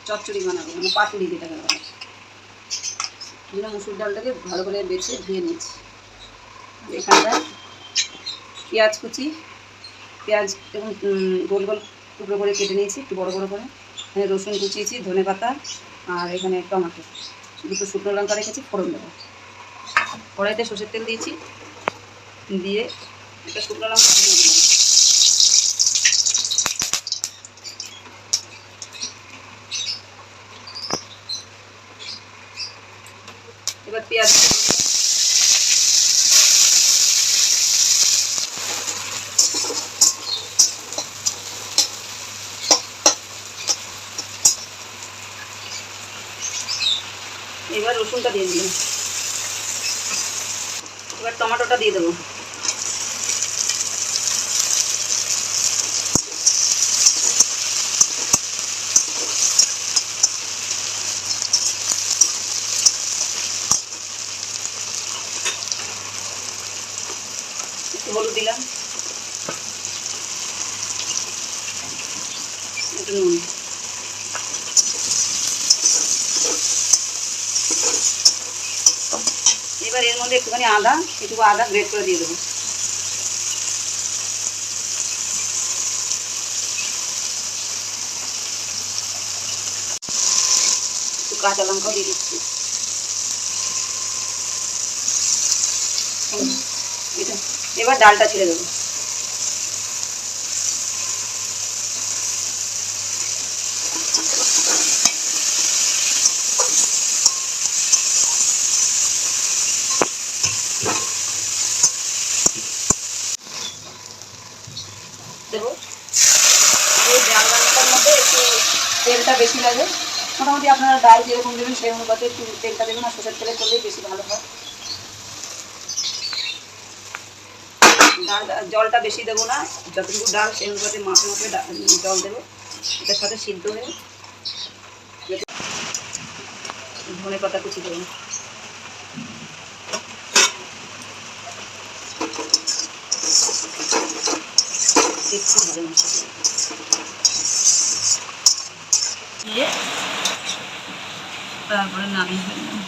চচ্চড়ি বানাবো, মানে পাতুরি যেটাকে বলে। মুসুর ডালটাকে ভালো করে বেছে ধুয়ে নিয়েছি। এখানটায় পেঁয়াজ কুচি, পেঁয়াজ এবং গোল গোল টুকরো করে কেটে নিয়েছি, একটু বড়ো বড়ো করে। এখানে রসুন কুচিয়েছি, ধনে পাতা, আর এখানে টমেটো, দুটো শুকনো লঙ্কা রেখেছি, ফোড়ন দেবো। কড়াইতে সর্ষের তেল দিয়েছি, দিয়ে একটা শুকনো লঙ্কা দিয়ে দিলাম। এবার পেঁয়াজ এবার রসুনটা দিয়ে দিলাম। এবার টমেটোটা দিয়ে দেবো। একটু হলুদ দিলাম, একটু নুন। এবার এর মধ্যে একটুখানি একটু আদা গ্রেট করে দিয়ে দেবো। একটু কাঁচা লঙ্কাও দিয়ে দিচ্ছি। এবার ডালটা ছেড়ে দেবো। দেবো এই ডাল রান্নাটার মধ্যে একটু তেলটা বেশি লাগে, মোটামুটি আপনারা ডাল যেরকম দেবেন সেই অনুপাতে একটু তেলটা দেবেন, আর সরষের তেলে করলেই বেশি ভালো হয়। ডাল জলটা বেশি দেবো না, যতটুকু ডাল সেই অনুপাতে মাপে মাপে জল দেবো। এটার সাথে সিদ্ধ হয়ে ধনে পাতা কুচি দেবো। একটু ভালো মশলা দিয়ে তারপরে নামিয়ে ফেললাম।